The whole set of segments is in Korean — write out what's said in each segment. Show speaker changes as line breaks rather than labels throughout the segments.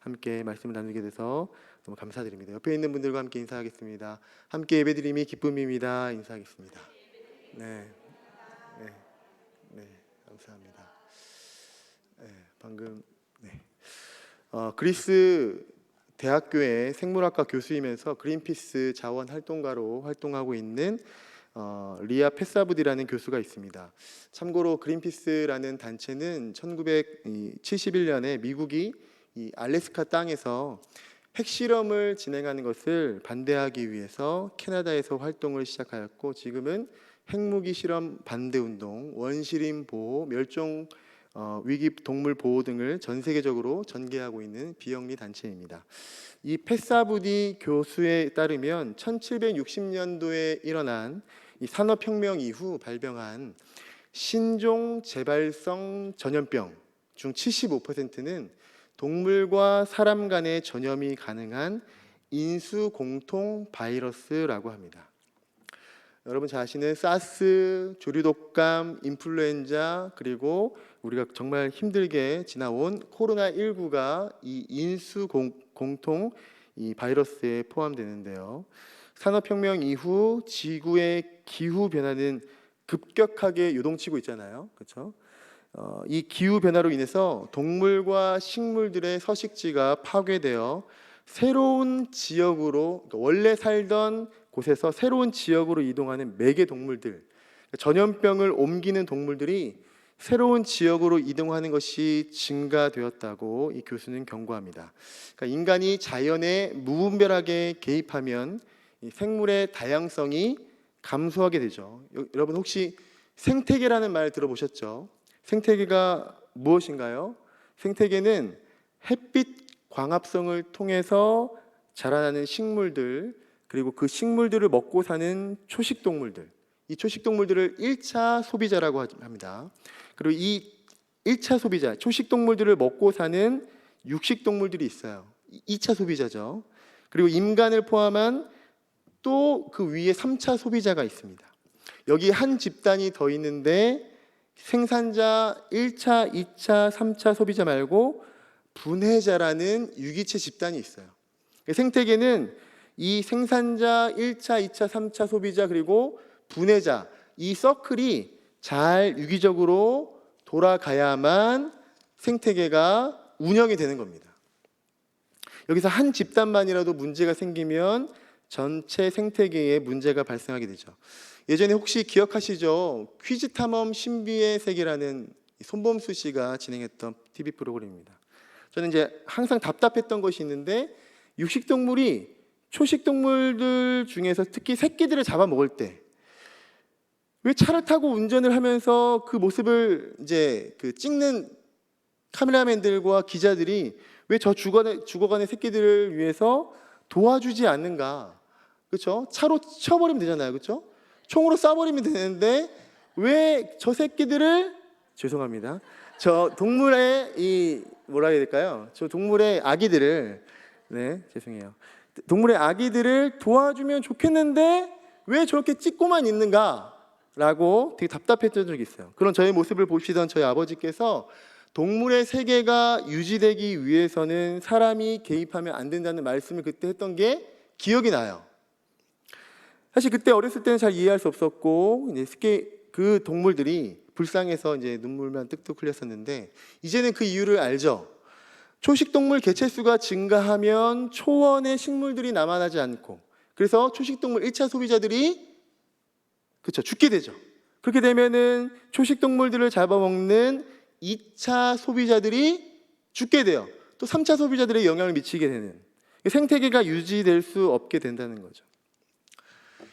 함께 말씀을 나누게 돼서 너무 감사드립니다. 옆에 있는 분들과 함께 인사하겠습니다. 함께 예배드림이 기쁨입니다. 인사하겠습니다. 네, 네, 네, 감사합니다. 네, 방금 그리스 대학교의 생물학과 교수이면서 그린피스 자원 활동가로 활동하고 있는 리아 페사부디라는 교수가 있습니다. 참고로 그린피스라는 단체는 1971년에 미국이 이 알래스카 땅에서 핵실험을 진행하는 것을 반대하기 위해서 캐나다에서 활동을 시작하였고, 지금은 핵무기 실험 반대 운동, 원시림 보호, 멸종 위기 동물 보호 등을 전 세계적으로 전개하고 있는 비영리 단체입니다. 이 페사부디 교수에 따르면 1760년도에 일어난 이 산업혁명 이후 발병한 신종 재발성 전염병 중 75%는 동물과 사람 간의 전염이 가능한 인수공통 바이러스라고 합니다. 여러분 잘 아시는 사스, 조류독감, 인플루엔자, 그리고 우리가 정말 힘들게 지나온 코로나19가 이 인수공통 이 바이러스에 포함되는데요. 산업혁명 이후 지구의 기후 변화는 급격하게 요동치고 있잖아요. 그렇죠? 이 기후 변화로 인해서 동물과 식물들의 서식지가 파괴되어 새로운 지역으로, 그러니까 원래 살던 곳에서 새로운 지역으로 이동하는 매개 동물들, 전염병을 옮기는 동물들이 새로운 지역으로 이동하는 것이 증가되었다고 이 교수는 경고합니다. 그러니까 인간이 자연에 무분별하게 개입하면 이 생물의 다양성이 감소하게 되죠. 여러분 혹시 생태계라는 말 들어보셨죠? 생태계가 무엇인가요? 생태계는 햇빛 광합성을 통해서 자라나는 식물들, 그리고 그 식물들을 먹고 사는 초식동물들, 이 초식동물들을 1차 소비자라고 합니다. 그리고 이 1차 소비자, 초식동물들을 먹고 사는 육식동물들이 있어요. 2차 소비자죠. 그리고 인간을 포함한 또 그 위에 3차 소비자가 있습니다. 여기 한 집단이 더 있는데 생산자 1차, 2차, 3차 소비자 말고 분해자라는 유기체 집단이 있어요. 생태계는 이 생산자 1차, 2차, 3차 소비자 그리고 분해자, 이 서클이 잘 유기적으로 돌아가야만 생태계가 운영이 되는 겁니다. 여기서 한 집단만이라도 문제가 생기면 전체 생태계에 문제가 발생하게 되죠. 예전에 혹시 기억하시죠? 퀴즈 탐험 신비의 세계라는 손범수 씨가 진행했던 TV 프로그램입니다. 저는 이제 항상 답답했던 것이 있는데, 육식동물이 초식동물들 중에서 특히 새끼들을 잡아먹을 때 왜 차를 타고 운전을 하면서 그 모습을 이제 그 찍는 카메라맨들과 기자들이 왜 저 죽어가는 새끼들을 위해서 도와주지 않는가? 그렇죠? 차로 쳐버리면 되잖아요, 그렇죠? 총으로 쏴버리면 되는데 왜 저 새끼들을, 죄송합니다, 저 동물의 이 뭐라 해야 될까요? 저 동물의 아기들을, 네, 죄송해요. 동물의 아기들을 도와주면 좋겠는데 왜 저렇게 찍고만 있는가라고 되게 답답했던 적이 있어요. 그런 저의 모습을 보시던 저희 아버지께서 동물의 세계가 유지되기 위해서는 사람이 개입하면 안 된다는 말씀을 그때 했던 게 기억이 나요. 사실 그때 어렸을 때는 잘 이해할 수 없었고, 이제 그 동물들이 불쌍해서 이제 눈물만 뚝뚝 흘렸었는데, 이제는 그 이유를 알죠. 초식동물 개체수가 증가하면 초원의 식물들이 남아나지 않고, 그래서 초식동물 1차 소비자들이 그렇죠, 죽게 되죠. 그렇게 되면은 초식동물들을 잡아먹는 2차 소비자들이 죽게 돼요. 또 3차 소비자들의 영향을 미치게 되는, 생태계가 유지될 수 없게 된다는 거죠.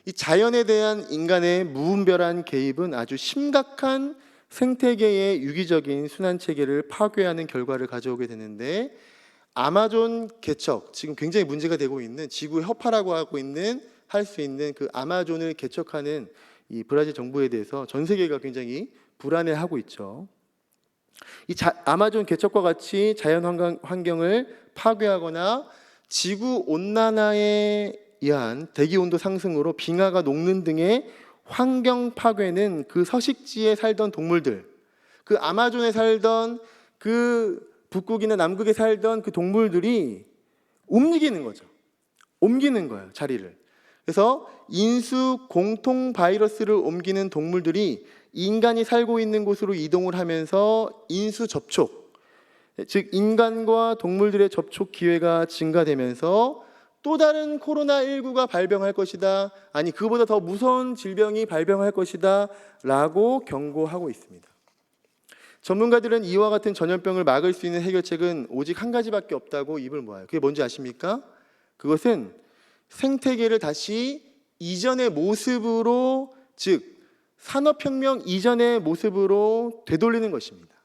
이 자연에 대한 인간의 무분별한 개입은 아주 심각한 생태계의 유기적인 순환체계를 파괴하는 결과를 가져오게 되는데, 아마존 개척, 지금 굉장히 문제가 되고 있는, 지구의 허파라고 하고 있는, 할 수 있는 그 아마존을 개척하는 이 브라질 정부에 대해서 전 세계가 굉장히 불안해하고 있죠. 이 아마존 개척과 같이 자연 환경을 파괴하거나 지구 온난화에 의한 대기 온도 상승으로 빙하가 녹는 등의 환경 파괴는 그 서식지에 살던 동물들, 그 아마존에 살던 그 북극이나 남극에 살던 그 동물들이 옮기는 거죠. 옮기는 거예요, 자리를. 그래서 인수 공통 바이러스를 옮기는 동물들이 인간이 살고 있는 곳으로 이동을 하면서 인수 접촉, 즉 인간과 동물들의 접촉 기회가 증가되면서 또 다른 코로나19가 발병할 것이다, 아니 그보다 더 무서운 질병이 발병할 것이다 라고 경고하고 있습니다. 전문가들은 이와 같은 전염병을 막을 수 있는 해결책은 오직 한 가지밖에 없다고 입을 모아요. 그게 뭔지 아십니까? 그것은 생태계를 다시 이전의 모습으로, 즉 산업혁명 이전의 모습으로 되돌리는 것입니다.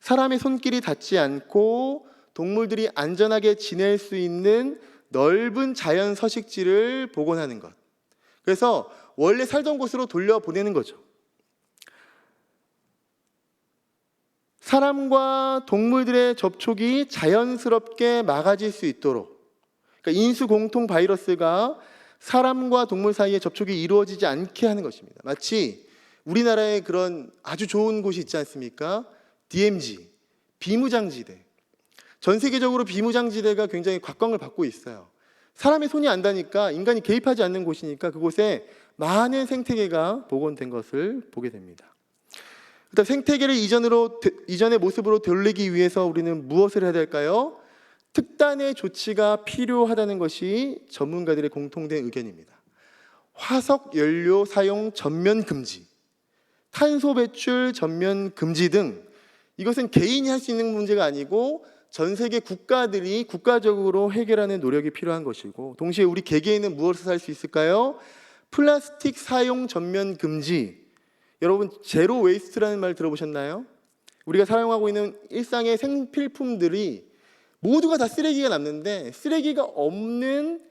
사람의 손길이 닿지 않고 동물들이 안전하게 지낼 수 있는 넓은 자연 서식지를 복원하는 것. 그래서 원래 살던 곳으로 돌려보내는 거죠. 사람과 동물들의 접촉이 자연스럽게 막아질 수 있도록, 그러니까 인수 공통 바이러스가 사람과 동물 사이에 접촉이 이루어지지 않게 하는 것입니다. 마치 우리나라에 그런 아주 좋은 곳이 있지 않습니까? DMZ, 비무장지대. 전 세계적으로 비무장지대가 굉장히 곽광을 받고 있어요. 사람의 손이 안 닿으니까, 인간이 개입하지 않는 곳이니까 그곳에 많은 생태계가 복원된 것을 보게 됩니다. 일단 생태계를 이전의 모습으로 돌리기 위해서 우리는 무엇을 해야 될까요? 특단의 조치가 필요하다는 것이 전문가들의 공통된 의견입니다. 화석 연료 사용 전면 금지, 탄소 배출 전면 금지 등, 이것은 개인이 할 수 있는 문제가 아니고 전 세계 국가들이 국가적으로 해결하는 노력이 필요한 것이고, 동시에 우리 개개인은 무엇을 할 수 있을까요? 플라스틱 사용 전면 금지. 여러분, 제로 웨이스트라는 말 들어보셨나요? 우리가 사용하고 있는 일상의 생필품들이 모두가 다 쓰레기가 남는데 쓰레기가 없는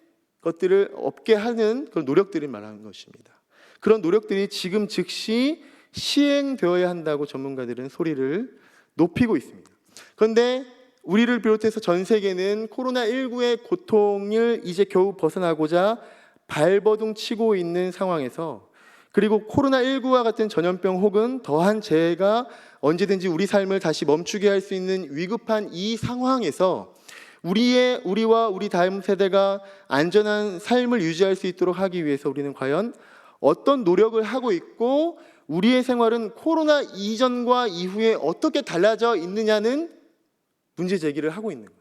것들을 없게 하는 그런 노력들을 말하는 것입니다. 그런 노력들이 지금 즉시 시행되어야 한다고 전문가들은 소리를 높이고 있습니다. 그런데 우리를 비롯해서 전 세계는 코로나19의 고통을 이제 겨우 벗어나고자 발버둥 치고 있는 상황에서, 그리고 코로나19와 같은 전염병 혹은 더한 재해가 언제든지 우리 삶을 다시 멈추게 할 수 있는 위급한 이 상황에서 우리와 우리 다음 세대가 안전한 삶을 유지할 수 있도록 하기 위해서 우리는 과연 어떤 노력을 하고 있고, 우리의 생활은 코로나 이전과 이후에 어떻게 달라져 있느냐는 문제 제기를 하고 있는 거죠.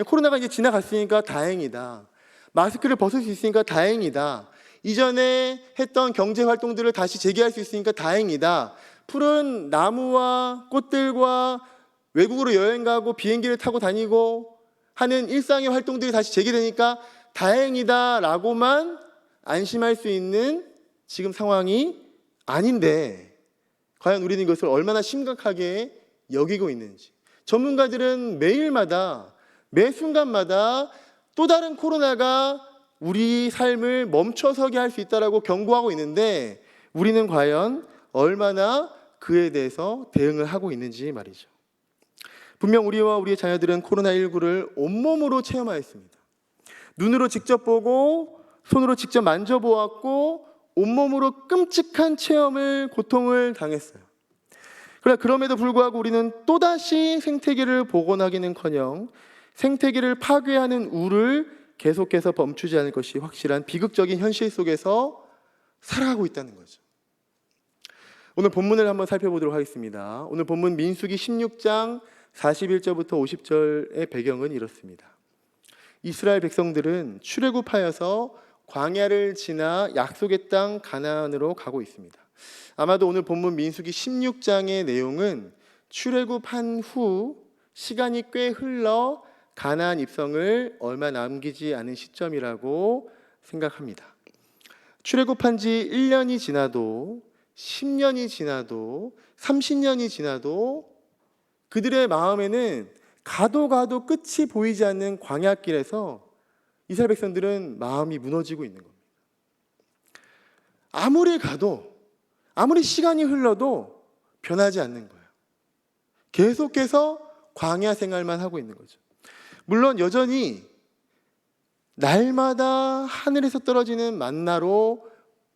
코로나가 이제 지나갔으니까 다행이다. 마스크를 벗을 수 있으니까 다행이다. 이전에 했던 경제 활동들을 다시 재개할 수 있으니까 다행이다. 푸른 나무와 꽃들과 외국으로 여행 가고 비행기를 타고 다니고 하는 일상의 활동들이 다시 재개되니까 다행이다 라고만 안심할 수 있는 지금 상황이 아닌데, 과연 우리는 이것을 얼마나 심각하게 여기고 있는지. 전문가들은 매일마다, 매 순간마다 또 다른 코로나가 우리 삶을 멈춰서게 할 수 있다라고 경고하고 있는데, 우리는 과연 얼마나 그에 대해서 대응을 하고 있는지 말이죠. 분명 우리와 우리의 자녀들은 코로나19를 온몸으로 체험하였습니다. 눈으로 직접 보고 손으로 직접 만져보았고 온몸으로 끔찍한 체험을, 고통을 당했어요. 그러나 그럼에도 불구하고 우리는 또다시 생태계를 복원하기는커녕 생태계를 파괴하는 우를 계속해서 멈추지 않을 것이 확실한 비극적인 현실 속에서 살아가고 있다는 거죠. 오늘 본문을 한번 살펴보도록 하겠습니다. 오늘 본문 민수기 16장 41절부터 50절의 배경은 이렇습니다. 이스라엘 백성들은 출애굽하여서 광야를 지나 약속의 땅 가나안으로 가고 있습니다. 아마도 오늘 본문 민수기 16장의 내용은 출애굽한 후 시간이 꽤 흘러 가나안 입성을 얼마 남기지 않은 시점이라고 생각합니다. 출애굽한 지 1년이 지나도 10년이 지나도 30년이 지나도 그들의 마음에는 가도 끝이 보이지 않는 광야길에서 이스라엘 백성들은 마음이 무너지고 있는 겁니다. 아무리 가도, 아무리 시간이 흘러도 변하지 않는 거예요. 계속해서 광야 생활만 하고 있는 거죠. 물론 여전히 날마다 하늘에서 떨어지는 만나로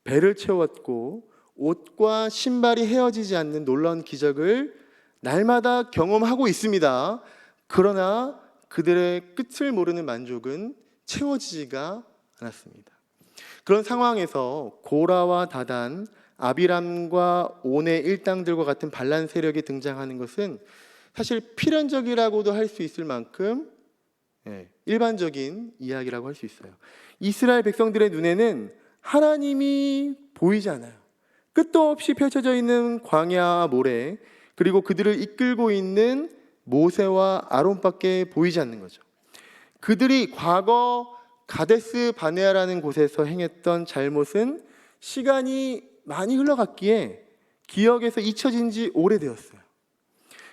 배를 채웠고 옷과 신발이 헤어지지 않는 놀라운 기적을 날마다 경험하고 있습니다. 그러나 그들의 끝을 모르는 만족은 채워지지가 않았습니다. 그런 상황에서 고라와 다단, 아비람과 온의 일당들과 같은 반란 세력이 등장하는 것은 사실 필연적이라고도 할 수 있을 만큼 일반적인 이야기라고 할 수 있어요. 이스라엘 백성들의 눈에는 하나님이 보이지 않아요. 끝도 없이 펼쳐져 있는 광야 모래, 그리고 그들을 이끌고 있는 모세와 아론밖에 보이지 않는 거죠. 그들이 과거 가데스 바네아라는 곳에서 행했던 잘못은 시간이 많이 흘러갔기에 기억에서 잊혀진 지 오래되었어요.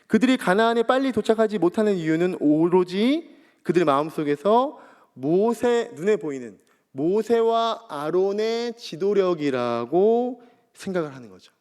그들이 가나안에 빨리 도착하지 못하는 이유는 오로지 그들의 마음속에서 눈에 보이는 모세와 아론의 지도력이라고 생각을 하는 거죠.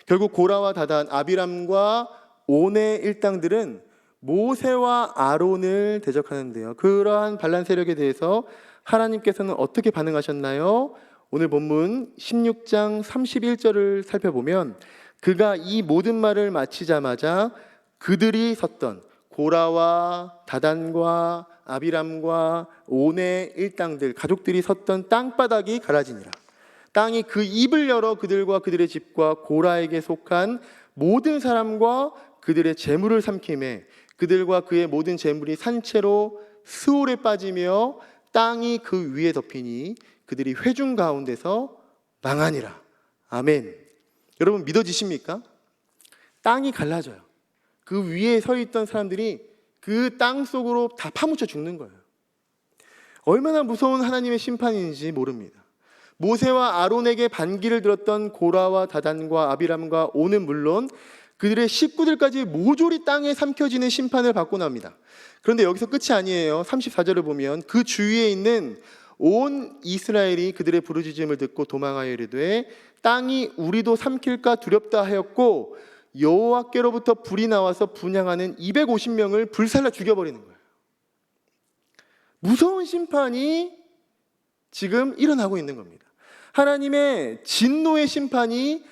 결국 고라와 다단, 아비람과 온의 일당들은 모세와 아론을 대적하는데요. 그러한 반란 세력에 대해서 하나님께서는 어떻게 반응하셨나요? 오늘 본문 16장 31절을 살펴보면 그가 이 모든 말을 마치자마자 그들이 섰던 고라와 다단과 아비람과 온의 일당들, 가족들이 섰던 땅바닥이 갈라지니라. 땅이 그 입을 열어 그들과 그들의 집과 고라에게 속한 모든 사람과 그들의 재물을 삼키매 그들과 그의 모든 재물이 산채로 스올에 빠지며 땅이 그 위에 덮이니 그들이 회중 가운데서 망하니라. 아멘. 여러분 믿어지십니까? 땅이 갈라져요. 그 위에 서 있던 사람들이 그 땅 속으로 다 파묻혀 죽는 거예요. 얼마나 무서운 하나님의 심판인지 모릅니다. 모세와 아론에게 반기를 들었던 고라와 다단과 아비람과 온은 물론 그들의 식구들까지 모조리 땅에 삼켜지는 심판을 받고 납니다. 그런데 여기서 끝이 아니에요. 34절을 보면 그 주위에 있는 온 이스라엘이 그들의 부르짖음을 듣고 도망하여 이르되 땅이 우리도 삼킬까 두렵다 하였고 여호와께로부터 불이 나와서 분향하는 250명을 불살라 죽여버리는 거예요. 무서운 심판이 지금 일어나고 있는 겁니다. 하나님의 진노의 심판이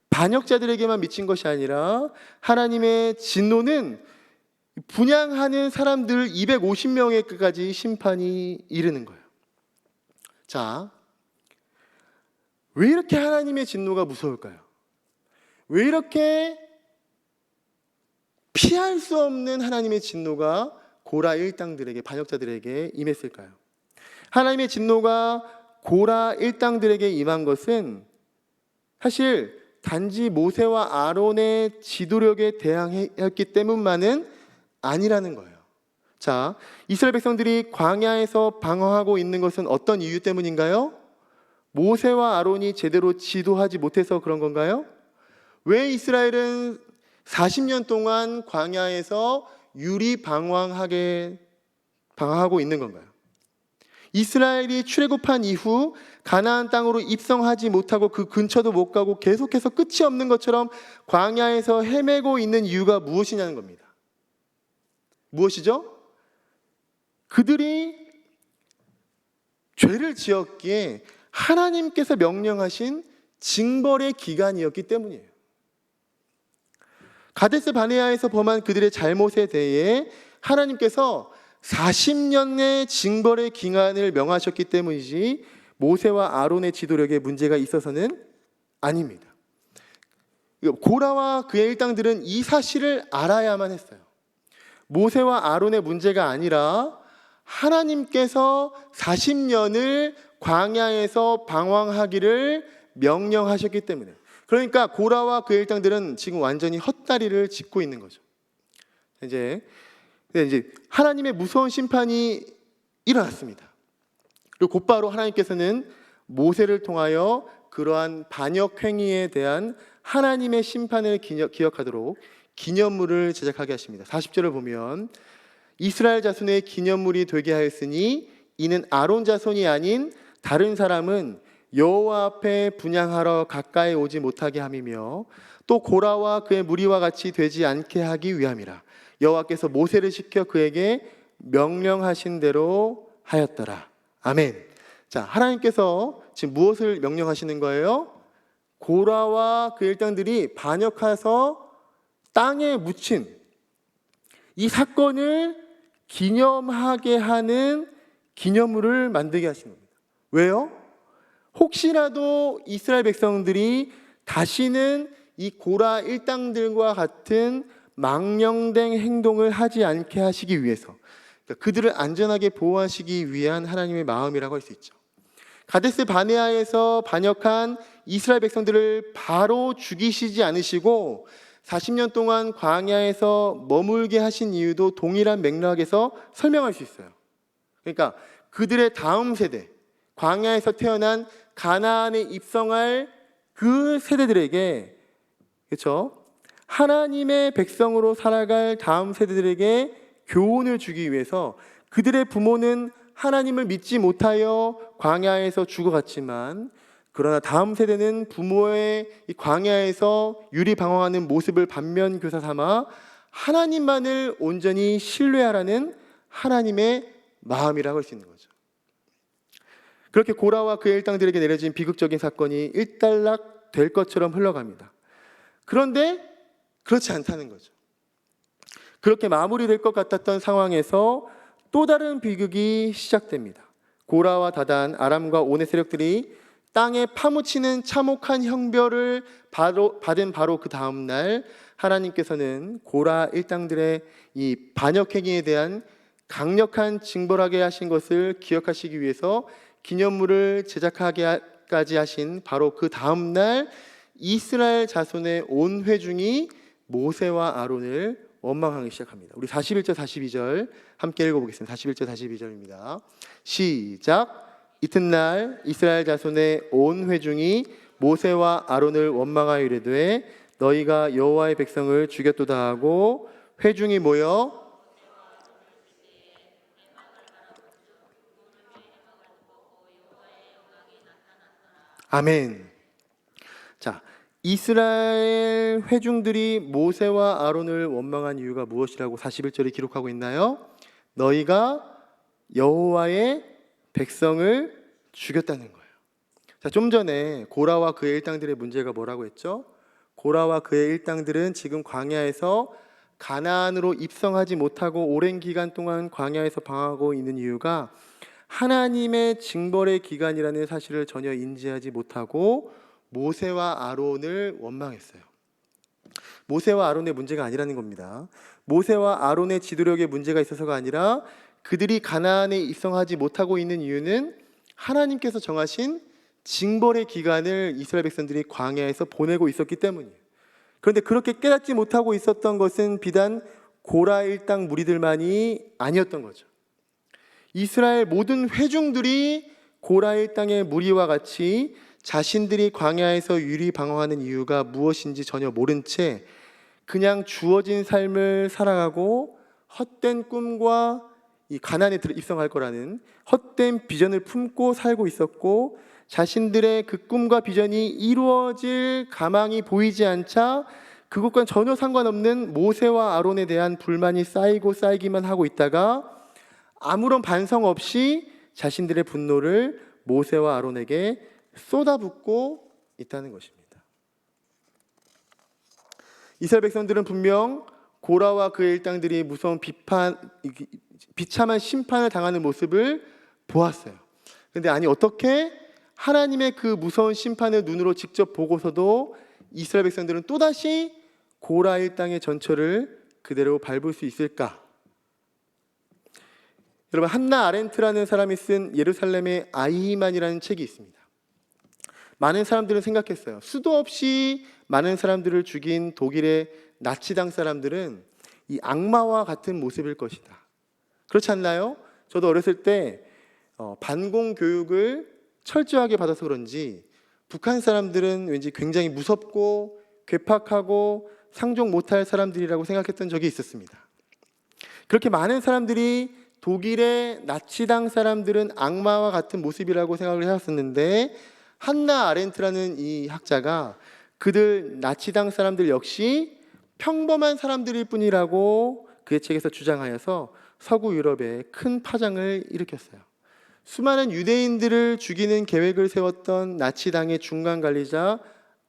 반역자들에게만 미친 것이 아니라 하나님의 진노는 분향하는 사람들 250명에까지 심판이 이르는 거예요. 자, 왜 이렇게 하나님의 진노가 무서울까요? 왜 이렇게 피할 수 없는 하나님의 진노가 고라 일당들에게, 반역자들에게 임했을까요? 하나님의 진노가 고라 일당들에게 임한 것은 사실 단지 모세와 아론의 지도력에 대항했기 때문만은 아니라는 거예요. 자, 이스라엘 백성들이 광야에서 방황하고 있는 것은 어떤 이유 때문인가요? 모세와 아론이 제대로 지도하지 못해서 그런 건가요? 왜 이스라엘은 40년 동안 광야에서 방황하고 있는 건가요? 이스라엘이 출애굽한 이후 가나안 땅으로 입성하지 못하고 그 근처도 못 가고 계속해서 끝이 없는 것처럼 광야에서 헤매고 있는 이유가 무엇이냐는 겁니다. 무엇이죠? 그들이 죄를 지었기에 하나님께서 명령하신 징벌의 기간이었기 때문이에요. 가데스 바네아에서 범한 그들의 잘못에 대해 하나님께서 40년의 징벌의 기간을 명하셨기 때문이지 모세와 아론의 지도력에 문제가 있어서는 아닙니다. 고라와 그의 일당들은 이 사실을 알아야만 했어요. 모세와 아론의 문제가 아니라 하나님께서 40년을 광야에서 방황하기를 명령하셨기 때문에, 그러니까 고라와 그의 일당들은 지금 완전히 헛다리를 짚고 있는 거죠. 이제 하나님의 무서운 심판이 일어났습니다. 그리고 곧바로 하나님께서는 모세를 통하여 그러한 반역 행위에 대한 하나님의 심판을 기억하도록 기념물을 제작하게 하십니다. 40절을 보면 이스라엘 자손의 기념물이 되게 하였으니 이는 아론 자손이 아닌 다른 사람은 여호와 앞에 분향하러 가까이 오지 못하게 함이며 또 고라와 그의 무리와 같이 되지 않게 하기 위함이라. 여호와께서 모세를 시켜 그에게 명령하신 대로 하였더라. 아멘. 자, 하나님께서 지금 무엇을 명령하시는 거예요? 고라와 그 일당들이 반역해서 땅에 묻힌 이 사건을 기념하게 하는 기념물을 만들게 하신 겁니다. 왜요? 혹시라도 이스라엘 백성들이 다시는 이 고라 일당들과 같은 망령된 행동을 하지 않게 하시기 위해서, 그러니까 그들을 안전하게 보호하시기 위한 하나님의 마음이라고 할 수 있죠. 가데스 바네아에서 반역한 이스라엘 백성들을 바로 죽이시지 않으시고 40년 동안 광야에서 머물게 하신 이유도 동일한 맥락에서 설명할 수 있어요. 그러니까 그들의 다음 세대, 광야에서 태어난 가나안에 입성할 그 세대들에게, 그렇죠? 하나님의 백성으로 살아갈 다음 세대들에게 교훈을 주기 위해서 그들의 부모는 하나님을 믿지 못하여 광야에서 죽어갔지만, 그러나 다음 세대는 부모의 이 광야에서 유리방황하는 모습을 반면교사 삼아 하나님만을 온전히 신뢰하라는 하나님의 마음이라고 할 수 있는 거죠. 그렇게 고라와 그의 일당들에게 내려진 비극적인 사건이 일단락 될 것처럼 흘러갑니다. 그런데 그렇지 않다는 거죠. 그렇게 마무리될 것 같았던 상황에서 또 다른 비극이 시작됩니다. 고라와 다단, 아람과 온의 세력들이 땅에 파묻히는 참혹한 형벌을 받은 바로 그 다음 날, 하나님께서는 고라 일당들의 이 반역 행위에 대한 강력한 징벌하게 하신 것을 기억하시기 위해서 기념물을 제작하게까지 하신 바로 그 다음 날, 이스라엘 자손의 온 회중이 모세와 아론을 원망하기 시작합니다. 우리 41절 42절 함께 읽어보겠습니다. 41절 42절입니다. 시작. 이튿날 이스라엘 자손의 온 회중이 모세와 아론을 원망하여 이르되 너희가 여호와의 백성을 죽였도다 하고 회중이 모여 아멘. 자, 이스라엘 회중들이 모세와 아론을 원망한 이유가 무엇이라고 41절에 기록하고 있나요? 너희가 여호와의 백성을 죽였다는 거예요. 자, 좀 전에 고라와 그의 일당들의 문제가 뭐라고 했죠? 고라와 그의 일당들은 지금 광야에서 가나안으로 입성하지 못하고 오랜 기간 동안 광야에서 방황하고 있는 이유가 하나님의 징벌의 기간이라는 사실을 전혀 인지하지 못하고 모세와 아론을 원망했어요. 모세와 아론의 문제가 아니라는 겁니다. 모세와 아론의 지도력에 문제가 있어서가 아니라 그들이 가나안에 입성하지 못하고 있는 이유는 하나님께서 정하신 징벌의 기간을 이스라엘 백성들이 광야에서 보내고 있었기 때문이에요. 그런데 그렇게 깨닫지 못하고 있었던 것은 비단 고라 일당 무리들만이 아니었던 거죠. 이스라엘 모든 회중들이 고라 일당의 무리와 같이 자신들이 광야에서 유리방황하는 이유가 무엇인지 전혀 모른 채 그냥 주어진 삶을 살아가고 헛된 꿈과 이 가나안에 입성할 거라는 헛된 비전을 품고 살고 있었고, 자신들의 그 꿈과 비전이 이루어질 가망이 보이지 않자 그것과는 전혀 상관없는 모세와 아론에 대한 불만이 쌓이기만 하고 있다가 아무런 반성 없이 자신들의 분노를 모세와 아론에게 쏟아붓고 있다는 것입니다. 이스라엘 백성들은 분명 고라와 그의 일당들이 무서운 비참한 심판을 당하는 모습을 보았어요. 그런데 아니, 어떻게 하나님의 그 무서운 심판을 눈으로 직접 보고서도 이스라엘 백성들은 또다시 고라 일당의 전철을 그대로 밟을 수 있을까? 여러분, 한나 아렌트라는 사람이 쓴 예루살렘의 아이히만이라는 책이 있습니다. 많은 사람들은 생각했어요. 수도 없이 많은 사람들을 죽인 독일의 나치당 사람들은 이 악마와 같은 모습일 것이다. 그렇지 않나요? 저도 어렸을 때 반공 교육을 철저하게 받아서 그런지 북한 사람들은 왠지 굉장히 무섭고 괴팍하고 상종 못할 사람들이라고 생각했던 적이 있었습니다. 그렇게 많은 사람들이 독일의 나치당 사람들은 악마와 같은 모습이라고 생각을 해왔었는데, 한나 아렌트라는 이 학자가 그들 나치당 사람들 역시 평범한 사람들일 뿐이라고 그의 책에서 주장하여서 서구 유럽에 큰 파장을 일으켰어요. 수많은 유대인들을 죽이는 계획을 세웠던 나치당의 중간 관리자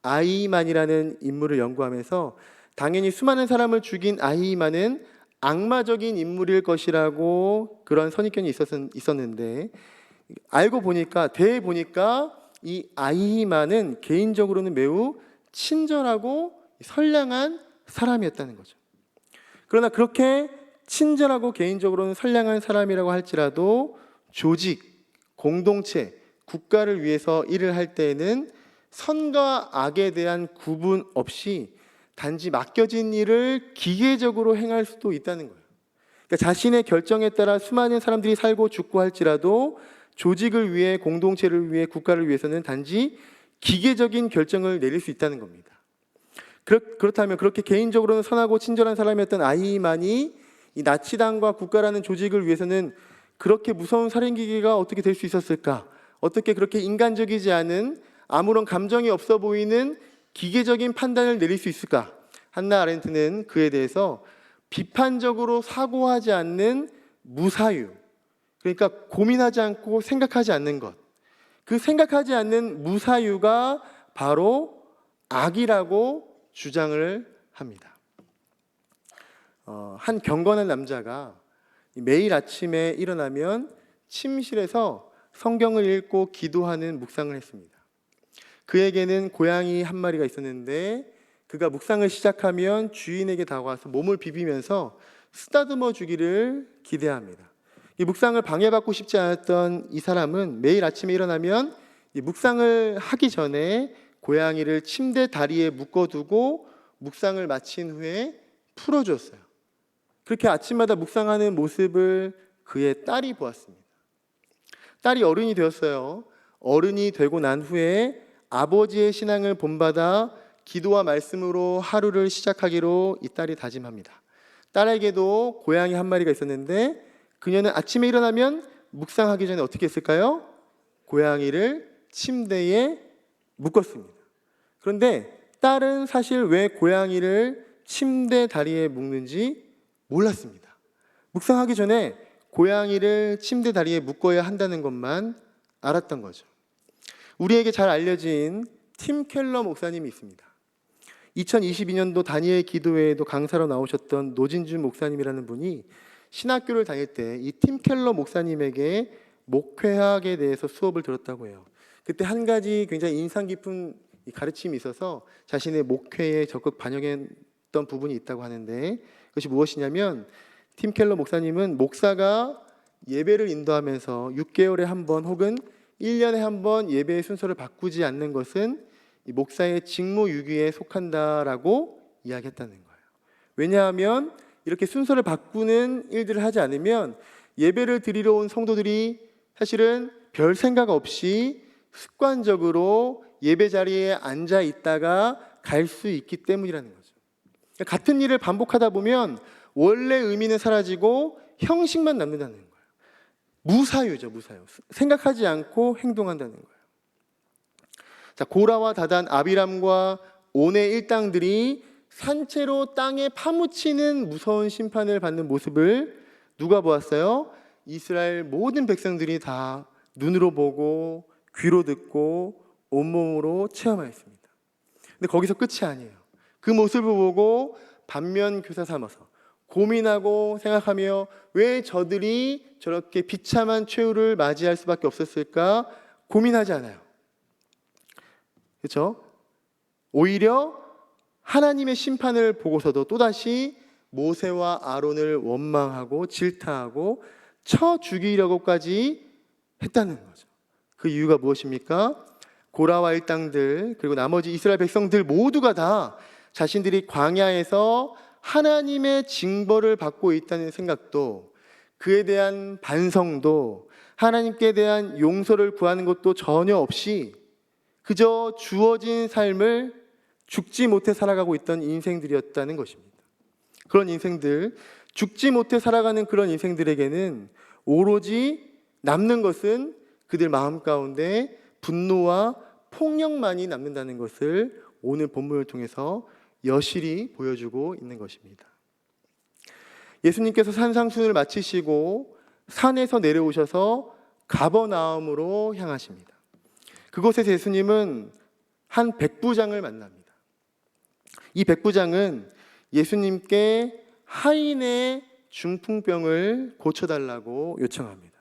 아이만이라는 인물을 연구하면서 당연히 수많은 사람을 죽인 아히만은 악마적인 인물일 것이라고 그런 선입견이 있었는데, 알고 보니까 대해 보니까 이 아히만은 개인적으로는 매우 친절하고 선량한 사람이었다는 거죠. 그러나 그렇게 친절하고 개인적으로는 선량한 사람이라고 할지라도 조직, 공동체, 국가를 위해서 일을 할 때에는 선과 악에 대한 구분 없이 단지 맡겨진 일을 기계적으로 행할 수도 있다는 거예요. 그러니까 자신의 결정에 따라 수많은 사람들이 살고 죽고 할지라도 조직을 위해, 공동체를 위해, 국가를 위해서는 단지 기계적인 결정을 내릴 수 있다는 겁니다. 그렇다면 그렇게 개인적으로는 선하고 친절한 사람이었던 아히만이 이 나치당과 국가라는 조직을 위해서는 그렇게 무서운 살인기계가 어떻게 될 수 있었을까? 어떻게 그렇게 인간적이지 않은, 아무런 감정이 없어 보이는 기계적인 판단을 내릴 수 있을까? 한나 아렌트는 그에 대해서 비판적으로 사고하지 않는 무사유, 그러니까 고민하지 않고 생각하지 않는 것, 그 생각하지 않는 무사유가 바로 악이라고 주장을 합니다. 한 경건한 남자가 매일 아침에 일어나면 침실에서 성경을 읽고 기도하는 묵상을 했습니다. 그에게는 고양이 한 마리가 있었는데 그가 묵상을 시작하면 주인에게 다가와서 몸을 비비면서 쓰다듬어 주기를 기대합니다. 이 묵상을 방해받고 싶지 않았던 이 사람은 매일 아침에 일어나면 이 묵상을 하기 전에 고양이를 침대 다리에 묶어두고 묵상을 마친 후에 풀어주었어요. 그렇게 아침마다 묵상하는 모습을 그의 딸이 보았습니다. 딸이 어른이 되었어요. 어른이 되고 난 후에 아버지의 신앙을 본받아 기도와 말씀으로 하루를 시작하기로 이 딸이 다짐합니다. 딸에게도 고양이 한 마리가 있었는데 그녀는 아침에 일어나면 묵상하기 전에 어떻게 했을까요? 고양이를 침대에 묶었습니다. 그런데 딸은 사실 왜 고양이를 침대 다리에 묶는지 몰랐습니다. 묵상하기 전에 고양이를 침대 다리에 묶어야 한다는 것만 알았던 거죠. 우리에게 잘 알려진 팀 켈러 목사님이 있습니다. 2022년도 다니엘 기도회에도 강사로 나오셨던 노진준 목사님이라는 분이 신학교를 다닐 때 이 팀 켈러 목사님에게 목회학에 대해서 수업을 들었다고 해요. 그때 한 가지 굉장히 인상 깊은 가르침이 있어서 자신의 목회에 적극 반영했던 부분이 있다고 하는데, 그것이 무엇이냐면 팀 켈러 목사님은 목사가 예배를 인도하면서 6개월에 한 번 혹은 1년에 한 번 예배의 순서를 바꾸지 않는 것은 이 목사의 직무유기에 속한다라고 이야기했다는 거예요. 왜냐하면 이렇게 순서를 바꾸는 일들을 하지 않으면 예배를 드리러 온 성도들이 사실은 별 생각 없이 습관적으로 예배 자리에 앉아 있다가 갈 수 있기 때문이라는 거죠. 같은 일을 반복하다 보면 원래 의미는 사라지고 형식만 남는다는 거예요. 무사유죠, 무사유. 생각하지 않고 행동한다는 거예요. 자, 고라와 다단, 아비람과 온의 일당들이 산채로 땅에 파묻히는 무서운 심판을 받는 모습을 누가 보았어요? 이스라엘 모든 백성들이 다 눈으로 보고 귀로 듣고 온몸으로 체험하였습니다. 근데 거기서 끝이 아니에요. 그 모습을 보고 반면교사 삼아서 고민하고 생각하며 왜 저들이 저렇게 비참한 최후를 맞이할 수밖에 없었을까 고민하지 않아요. 그렇죠? 오히려 하나님의 심판을 보고서도 또다시 모세와 아론을 원망하고 질타하고 쳐 죽이려고까지 했다는 거죠. 그 이유가 무엇입니까? 고라와 일당들 그리고 나머지 이스라엘 백성들 모두가 다 자신들이 광야에서 하나님의 징벌을 받고 있다는 생각도, 그에 대한 반성도, 하나님께 대한 용서를 구하는 것도 전혀 없이 그저 주어진 삶을 죽지 못해 살아가고 있던 인생들이었다는 것입니다. 그런 인생들, 죽지 못해 살아가는 그런 인생들에게는 오로지 남는 것은 그들 마음 가운데 분노와 폭력만이 남는다는 것을 오늘 본문을 통해서 여실히 보여주고 있는 것입니다. 예수님께서 산상순을 마치시고 산에서 내려오셔서 가버나움으로 향하십니다. 그곳에서 예수님은 한 백부장을 만납니다. 이 백부장은 예수님께 하인의 중풍병을 고쳐달라고 요청합니다.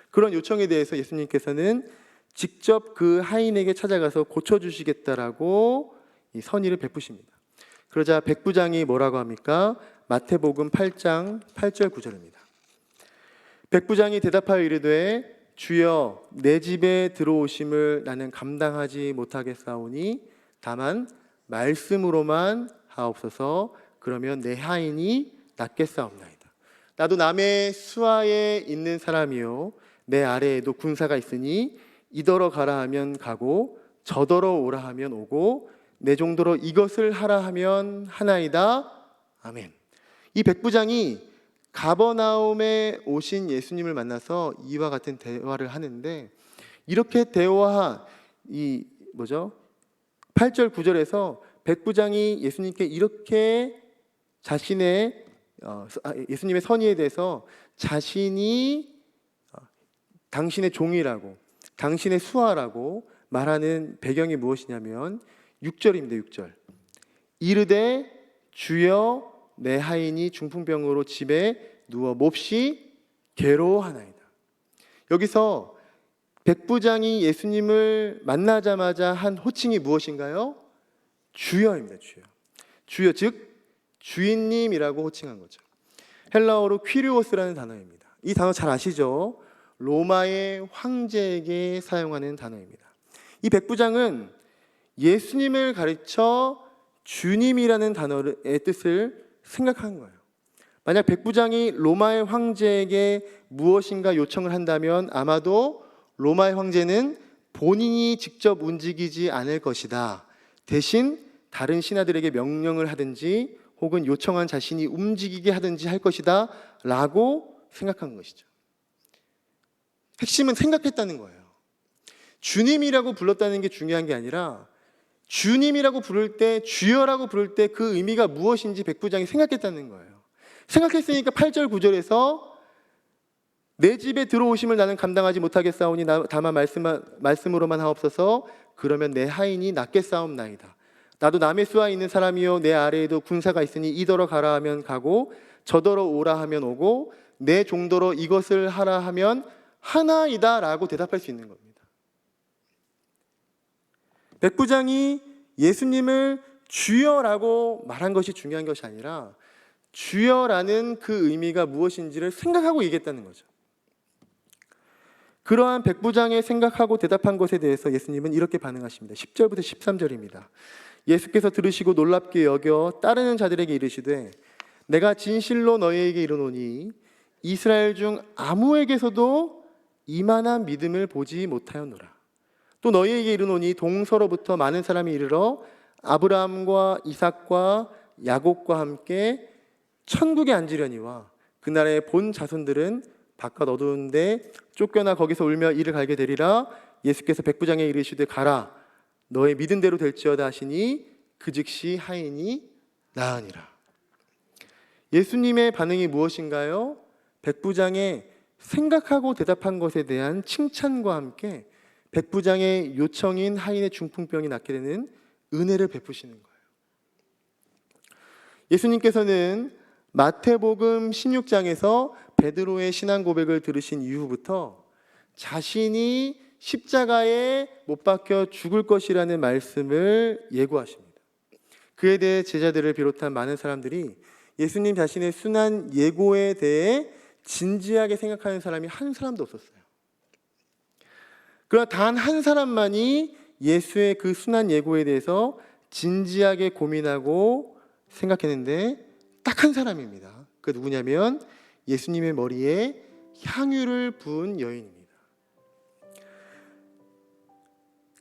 그런 요청에 대해서 예수님께서는 직접 그 하인에게 찾아가서 고쳐주시겠다라고 이 선의를 베푸십니다. 그러자 백부장이 뭐라고 합니까? 마태복음 8장 8절 9절입니다. 백부장이 대답하여 이르되 주여 내 집에 들어오심을 나는 감당하지 못하겠사오니 다만 말씀으로만 하옵소서. 그러면 내 하인이 낫겠사옵나이다. 나도 남의 수하에 있는 사람이요 내 아래에도 군사가 있으니 이더러 가라 하면 가고 저더러 오라 하면 오고 내 정도로 이것을 하라 하면 하나이다. 아멘. 이 백부장이 가버나움에 오신 예수님을 만나서 이와 같은 대화를 하는데, 이렇게 대화한 이 8절 9절에서 백부장이 예수님께 이렇게 예수님의 선의에 대해서 자신이 당신의 종이라고, 당신의 수하라고 말하는 배경이 무엇이냐면 6절입니다. 6절. 이르되 주여 내 하인이 중풍병으로 집에 누워 몹시 괴로워하나이다. 여기서 백부장이 예수님을 만나자마자 한 호칭이 무엇인가요? 주여입니다. 주여, 즉 주인님이라고 호칭한 거죠. 헬라어로 퀴리오스라는 단어입니다. 이 단어 잘 아시죠? 로마의 황제에게 사용하는 단어입니다. 이 백부장은 예수님을 가르쳐 주님이라는 단어의 뜻을 생각한 거예요. 만약 백부장이 로마의 황제에게 무엇인가 요청을 한다면 아마도 로마의 황제는 본인이 직접 움직이지 않을 것이다. 대신 다른 신하들에게 명령을 하든지 혹은 요청한 자신이 움직이게 하든지 할 것이다 라고 생각한 것이죠. 핵심은 생각했다는 거예요. 주님이라고 불렀다는 게 중요한 게 아니라 주님이라고 부를 때, 주여라고 부를 때 그 의미가 무엇인지 백부장이 생각했다는 거예요. 생각했으니까 8절 9절에서 내 집에 들어오심을 나는 감당하지 못하겠사오니 다만 말씀으로만 하옵소서. 그러면 내 하인이 낫겠사옵나이다. 나도 남의 수하에 있는 사람이요 내 아래에도 군사가 있으니 이더러 가라 하면 가고 저더러 오라 하면 오고 내 종더러 이것을 하라 하면 하나이다 라고 대답할 수 있는 겁니다. 백부장이 예수님을 주여라고 말한 것이 중요한 것이 아니라 주여라는 그 의미가 무엇인지를 생각하고 얘기했다는 거죠. 그러한 백부장의 생각하고 대답한 것에 대해서 예수님은 이렇게 반응하십니다. 10절부터 13절입니다. 예수께서 들으시고 놀랍게 여겨 따르는 자들에게 이르시되 내가 진실로 너희에게 이르노니 이스라엘 중 아무에게서도 이만한 믿음을 보지 못하였노라. 또 너희에게 이르노니 동서로부터 많은 사람이 이르러 아브라함과 이삭과 야곱과 함께 천국에 앉으려니와 그날의 본 자손들은 바깥 어두운 데 쫓겨나 거기서 울며 이를 갈게 되리라. 예수께서 백부장에게 이르시되 가라 너의 믿은 대로 될지어다 하시니 그 즉시 하인이 나으니라. 예수님의 반응이 무엇인가요? 백부장의 생각하고 대답한 것에 대한 칭찬과 함께 백부장의 요청인 하인의 중풍병이 낫게 되는 은혜를 베푸시는 거예요. 예수님께서는 마태복음 16장에서 베드로의 신앙 고백을 들으신 이후부터 자신이 십자가에 못 박혀 죽을 것이라는 말씀을 예고하십니다. 그에 대해 제자들을 비롯한 많은 사람들이 예수님 자신의 순한 예고에 대해 진지하게 생각하는 사람이 한 사람도 없었어요. 그러나 단 한 사람만이 예수의 그 순한 예고에 대해서 진지하게 고민하고 생각했는데 딱 한 사람입니다. 그 누구냐면 예수님의 머리에 향유를 부은 여인입니다.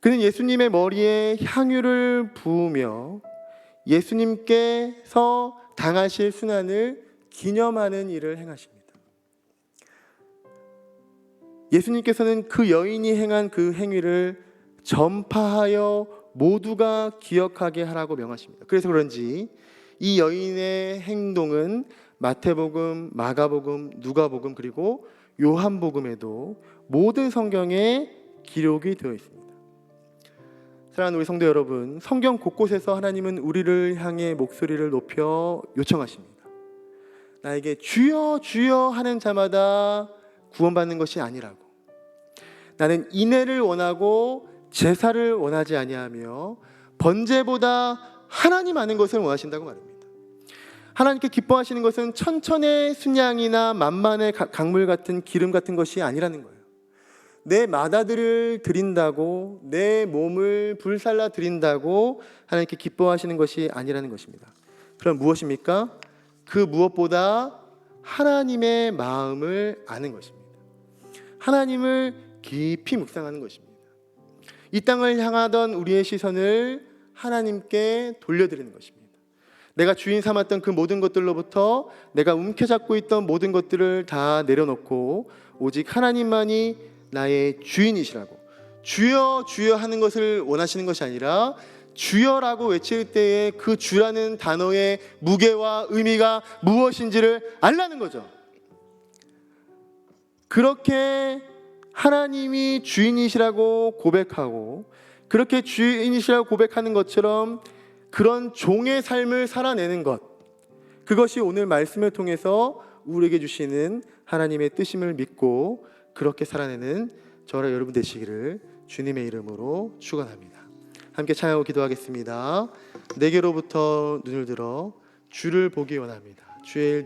그는 예수님의 머리에 향유를 부으며 예수님께서 당하실 순환을 기념하는 일을 행하십니다. 예수님께서는 그 여인이 행한 그 행위를 전파하여 모두가 기억하게 하라고 명하십니다. 그래서 그런지 이 여인의 행동은 마태복음, 마가복음, 누가복음 그리고 요한복음에도 모든 성경에 기록이 되어 있습니다. 사랑하는 우리 성도 여러분, 성경 곳곳에서 하나님은 우리를 향해 목소리를 높여 요청하십니다. 나에게 주여 주여 하는 자마다 구원받는 것이 아니라고. 나는 인애를 원하고 제사를 원하지 아니하며 번제보다 하나님 아는 것을 원하신다고 말합니다. 하나님께 기뻐하시는 것은 천천의 순양이나 만만의 강물 같은 기름 같은 것이 아니라는 거예요. 내 맏아들을 드린다고, 내 몸을 불살라 드린다고 하나님께 기뻐하시는 것이 아니라는 것입니다. 그럼 무엇입니까? 그 무엇보다 하나님의 마음을 아는 것입니다. 하나님을 깊이 묵상하는 것입니다. 이 땅을 향하던 우리의 시선을 하나님께 돌려드리는 것입니다. 내가 주인 삼았던 그 모든 것들로부터 내가 움켜잡고 있던 모든 것들을 다 내려놓고 오직 하나님만이 나의 주인이시라고, 주여 주여 하는 것을 원하시는 것이 아니라 주여라고 외칠 때에 그 주라는 단어의 무게와 의미가 무엇인지를 알라는 거죠. 그렇게 하나님이 주인이시라고 고백하고, 그렇게 주인이시라고 고백하는 것처럼 그런 종의 삶을 살아내는 것, 그것이 오늘 말씀을 통해서 우리에게 주시는 하나님의 뜻임을 믿고 그렇게 살아내는 저와 여러분 되시기를 주님의 이름으로 축원합니다. 함께 찬양하고 기도하겠습니다. 내게로부터 눈을 들어 주를 보기 원합니다. 주의